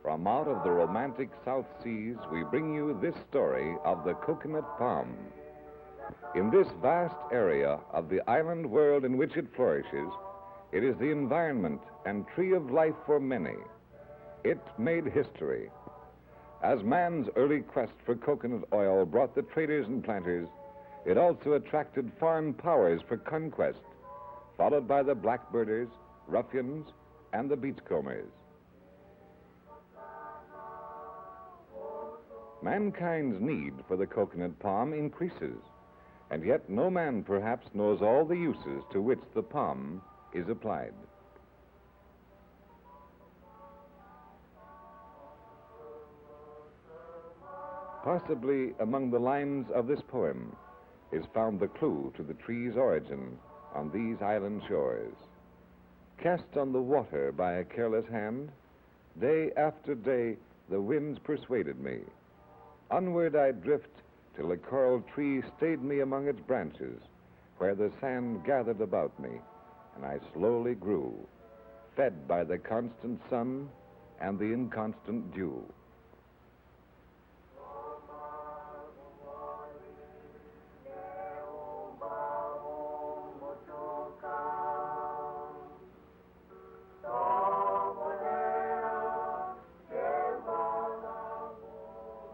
From out of the romantic South Seas, we bring you this story of the coconut palm. In this vast area of the island world in which it flourishes, it is the environment and tree of life for many. It made history. As man's early quest for coconut oil brought the traders and planters, it also attracted foreign powers for conquest, followed by the blackbirders, ruffians, and the beachcombers. Mankind's need for the coconut palm increases, and yet no man perhaps knows all the uses to which the palm is applied. Possibly among the lines of this poem is found the clue to the tree's origin on these island shores. Cast on the water by a careless hand, day after day the winds persuaded me. Onward I drift till a coral tree stayed me among its branches, where the sand gathered about me, and I slowly grew, fed by the constant sun and the inconstant dew.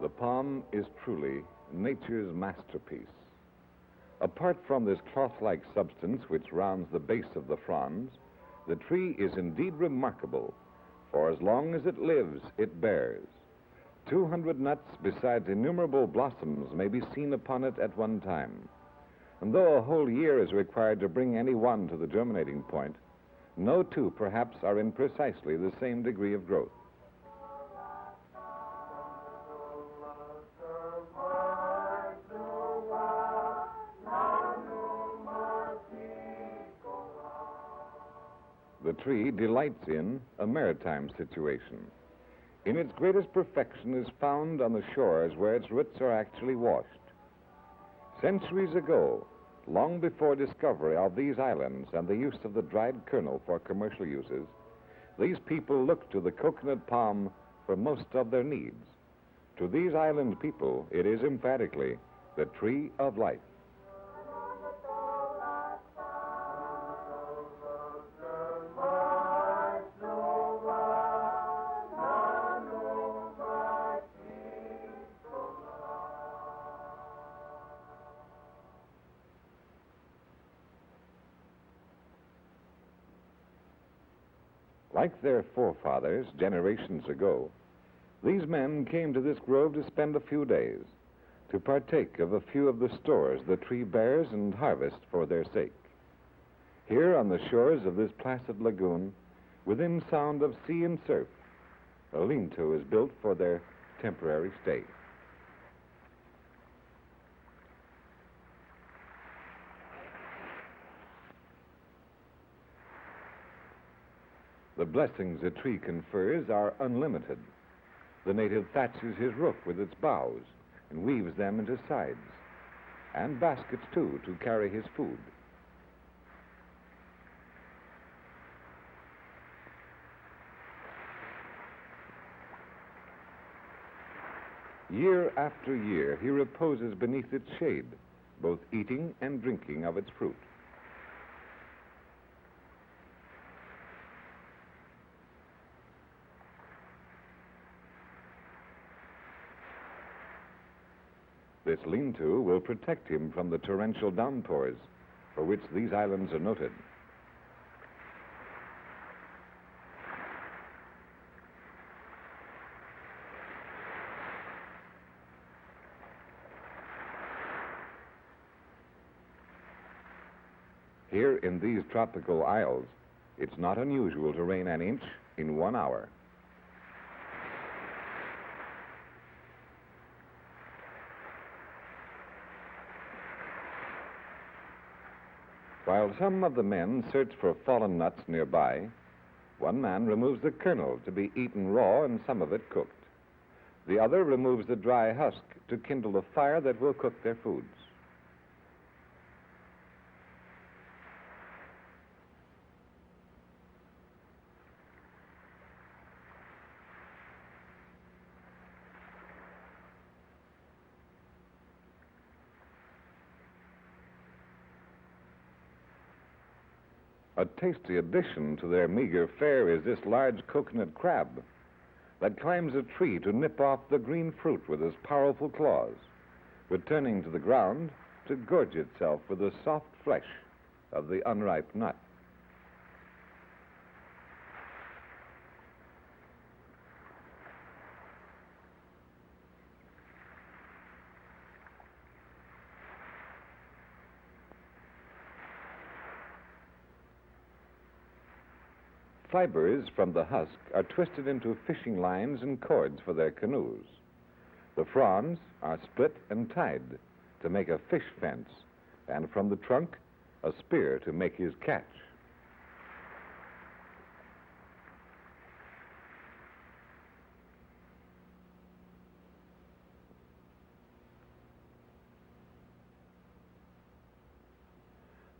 The palm is truly nature's masterpiece. Apart from this cloth-like substance which rounds the base of the fronds, the tree is indeed remarkable, for as long as it lives, it bears. 200 nuts besides innumerable blossoms may be seen upon it at one time. And though a whole year is required to bring any one to the germinating point, no two perhaps are in precisely the same degree of growth. The tree delights in a maritime situation. In its greatest perfection is found on the shores where its roots are actually washed. Centuries ago, long before discovery of these islands and the use of the dried kernel for commercial uses, these people looked to the coconut palm for most of their needs. To these island people, it is emphatically the tree of life. Like their forefathers generations ago, these men came to this grove to spend a few days, to partake of a few of the stores the tree bears and harvest for their sake. Here on the shores of this placid lagoon, within sound of sea and surf, a lean-to is built for their temporary stay. The blessings a tree confers are unlimited. The native thatches his roof with its boughs and weaves them into sides, and baskets, too, to carry his food. Year after year, he reposes beneath its shade, both eating and drinking of its fruit. This lean-to will protect him from the torrential downpours for which these islands are noted. Here in these tropical isles, it's not unusual to rain an inch in 1 hour. While some of the men search for fallen nuts nearby, one man removes the kernel to be eaten raw and some of it cooked. The other removes the dry husk to kindle a fire that will cook their foods. A tasty addition to their meager fare is this large coconut crab that climbs a tree to nip off the green fruit with its powerful claws, returning to the ground to gorge itself with the soft flesh of the unripe nut. Fibers from the husk are twisted into fishing lines and cords for their canoes. The fronds are split and tied to make a fish fence, and from the trunk, a spear to make his catch.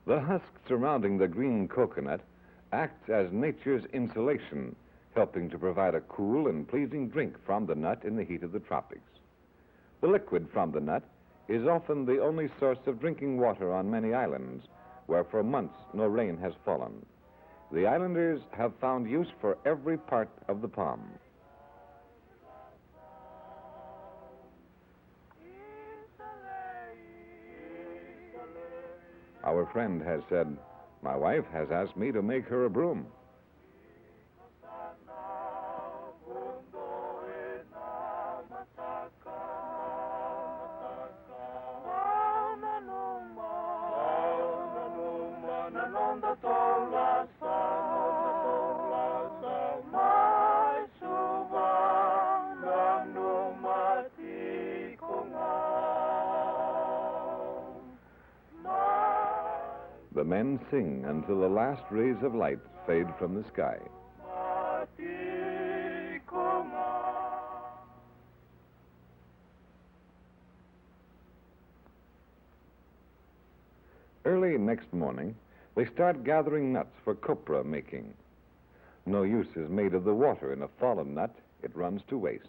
The husk surrounding the green coconut acts as nature's insulation, helping to provide a cool and pleasing drink from the nut in the heat of the tropics. The liquid from the nut is often the only source of drinking water on many islands, where for months no rain has fallen. The islanders have found use for every part of the palm. Our friend has said, "My wife has asked me to make her a broom." The men sing until the last rays of light fade from the sky. Early next morning, they start gathering nuts for copra making. No use is made of the water in a fallen nut. It runs to waste.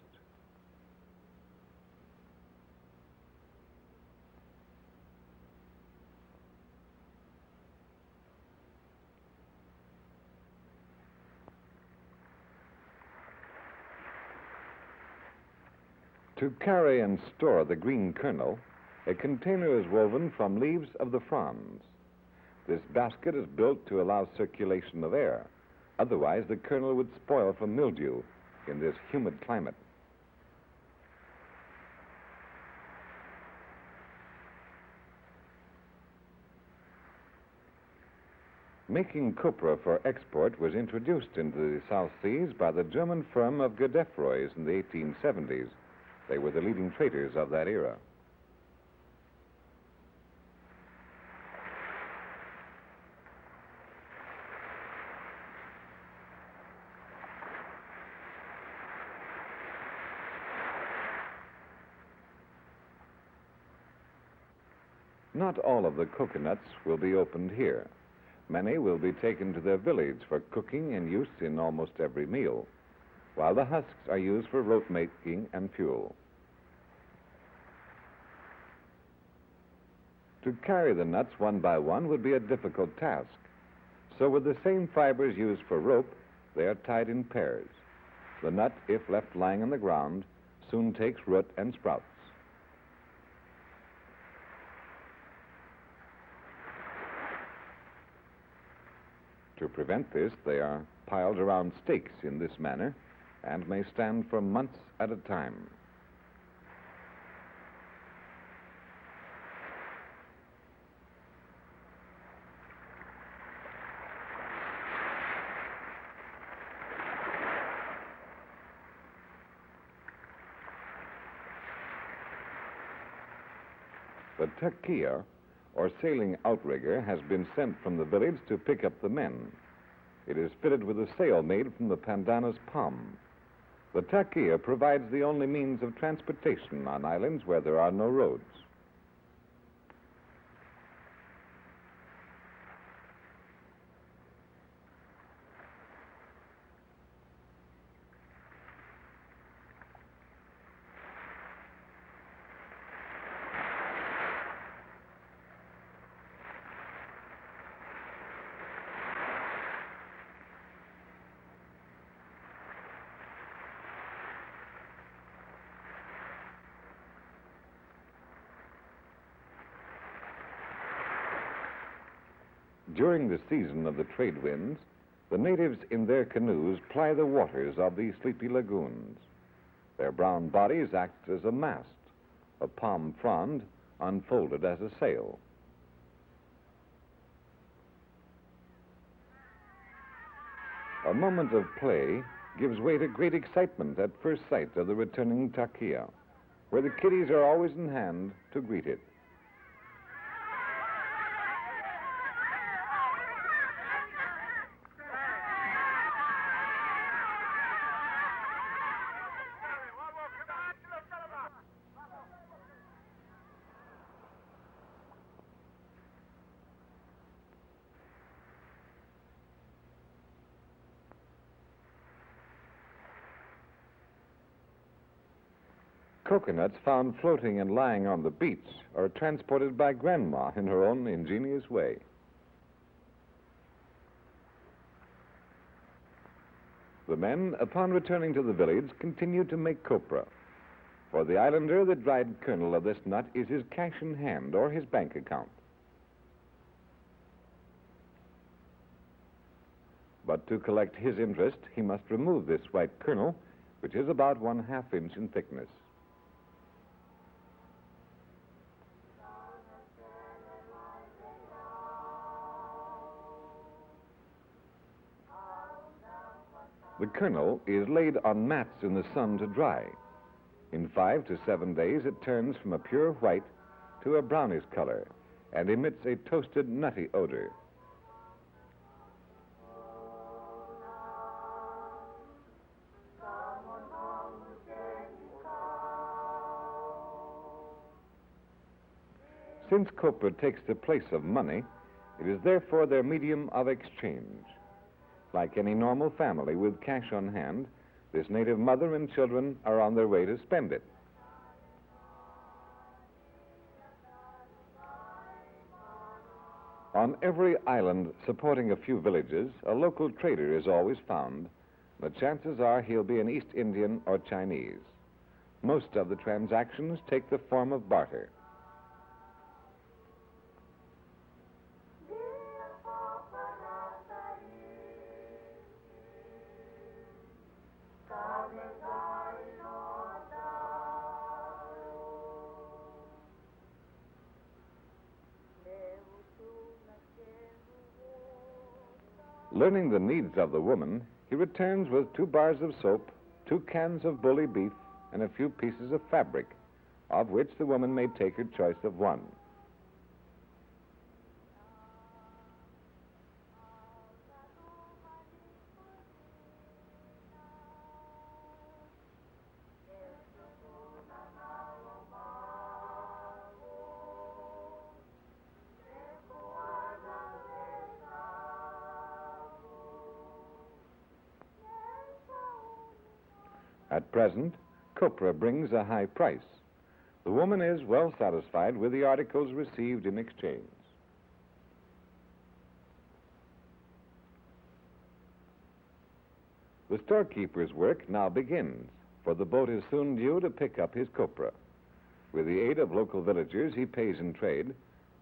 To carry and store the green kernel, a container is woven from leaves of the fronds. This basket is built to allow circulation of air. Otherwise, the kernel would spoil from mildew in this humid climate. Making copra for export was introduced into the South Seas by the German firm of Godefroy's in the 1870s. They were the leading traders of that era. Not all of the coconuts will be opened here. Many will be taken to their village for cooking and use in almost every meal, while the husks are used for rope making and fuel. To carry the nuts one by one would be a difficult task. So with the same fibers used for rope, they are tied in pairs. The nut, if left lying on the ground, soon takes root and sprouts. To prevent this, they are piled around stakes in this manner and may stand for months at a time. The tequila, or sailing outrigger has been sent from the village to pick up the men. It is fitted with a sail made from the pandana's palm. The takia provides the only means of transportation on islands where there are no roads. During the season of the trade winds, the natives in their canoes ply the waters of these sleepy lagoons. Their brown bodies act as a mast, a palm frond unfolded as a sail. A moment of play gives way to great excitement at first sight of the returning takia, where the kiddies are always in hand to greet it. Coconuts found floating and lying on the beach are transported by Grandma in her own ingenious way. The men, upon returning to the village, continue to make copra. For the islander, the dried kernel of this nut is his cash in hand or his bank account. But to collect his interest, he must remove this white kernel, which is about 1/2 inch in thickness. The kernel is laid on mats in the sun to dry. In 5 to 7 days, it turns from a pure white to a brownish color and emits a toasted, nutty odor. Since copra takes the place of money, it is therefore their medium of exchange. Like any normal family with cash on hand, this native mother and children are on their way to spend it. On every island supporting a few villages, a local trader is always found. The chances are he'll be an East Indian or Chinese. Most of the transactions take the form of barter. Learning the needs of the woman, he returns with 2 bars of soap, 2 cans of bully beef, and a few pieces of fabric, of which the woman may take her choice of one. At present, copra brings a high price. The woman is well satisfied with the articles received in exchange. The storekeeper's work now begins, for the boat is soon due to pick up his copra. With the aid of local villagers he pays in trade,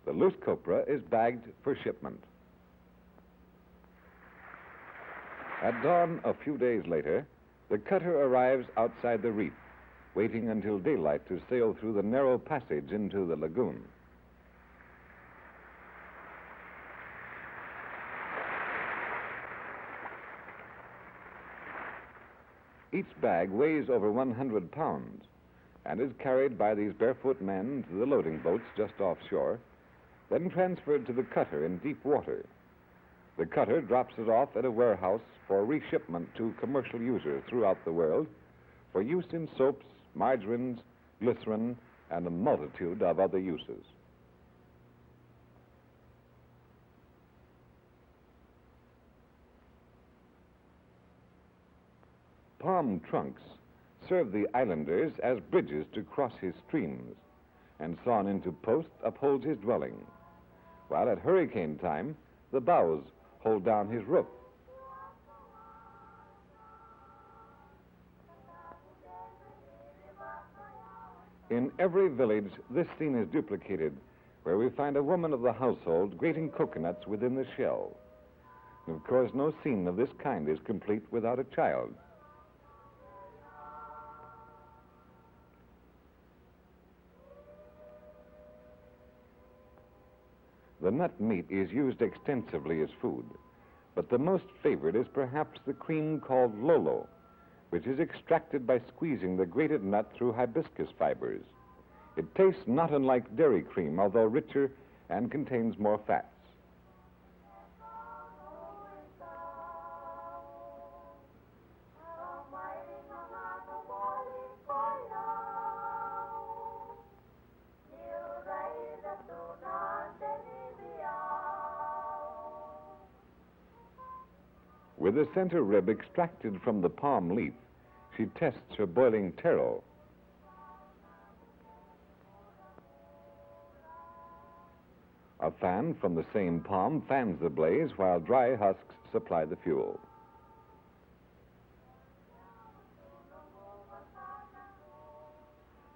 the loose copra is bagged for shipment. At dawn a few days later, the cutter arrives outside the reef, waiting until daylight to sail through the narrow passage into the lagoon. Each bag weighs over 100 pounds and is carried by these barefoot men to the loading boats just offshore, then transferred to the cutter in deep water. The cutter drops it off at a warehouse for reshipment to commercial users throughout the world for use in soaps, margarines, glycerin, and a multitude of other uses. Palm trunks serve the islanders as bridges to cross his streams, and sawn into posts upholds his dwelling, while at hurricane time, the boughs hold down his roof. In every village, this scene is duplicated, where we find a woman of the household grating coconuts within the shell. And of course, no scene of this kind is complete without a child. The nut meat is used extensively as food, but the most favored is perhaps the cream called lolo, which is extracted by squeezing the grated nut through hibiscus fibers. It tastes not unlike dairy cream, although richer and contains more fats. With the center rib extracted from the palm leaf, she tests her boiling taro. A fan from the same palm fans the blaze while dry husks supply the fuel.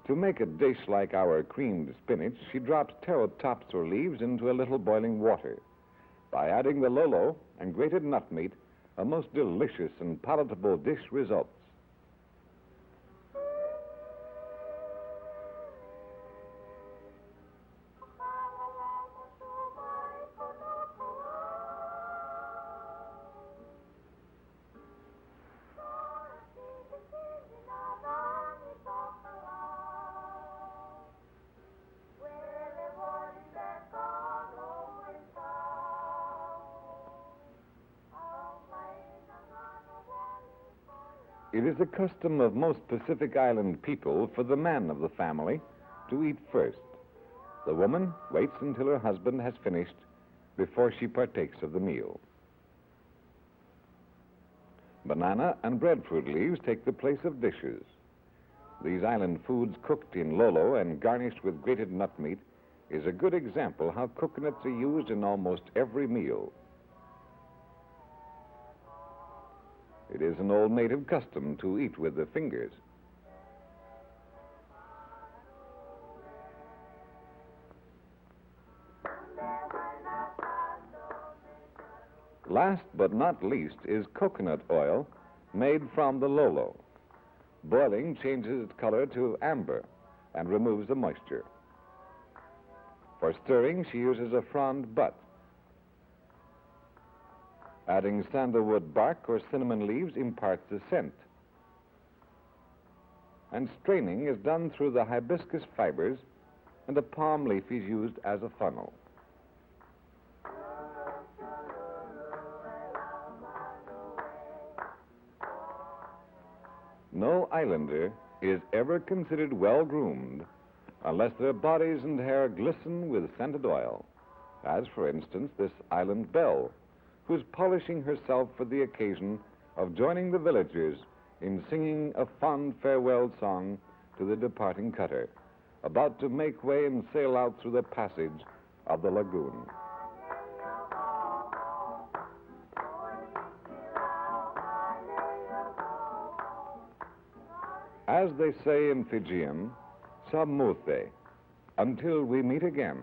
To make a dish like our creamed spinach, she drops taro tops or leaves into a little boiling water. By adding the lolo and grated nut meat, a most delicious and palatable dish results. It is a custom of most Pacific Island people for the man of the family to eat first. The woman waits until her husband has finished before she partakes of the meal. Banana and breadfruit leaves take the place of dishes. These island foods cooked in lolo and garnished with grated nut meat is a good example how coconuts are used in almost every meal. It is an old native custom to eat with the fingers. Last but not least is coconut oil made from the lolo. Boiling changes its color to amber and removes the moisture. For stirring, she uses a frond butt. Adding sandalwood bark or cinnamon leaves imparts a scent. And straining is done through the hibiscus fibers, and a palm leaf is used as a funnel. No islander is ever considered well-groomed unless their bodies and hair glisten with scented oil, as, for instance, this island belle, who's polishing herself for the occasion of joining the villagers in singing a fond farewell song to the departing cutter, about to make way and sail out through the passage of the lagoon. As they say in Fijian, samute, until we meet again.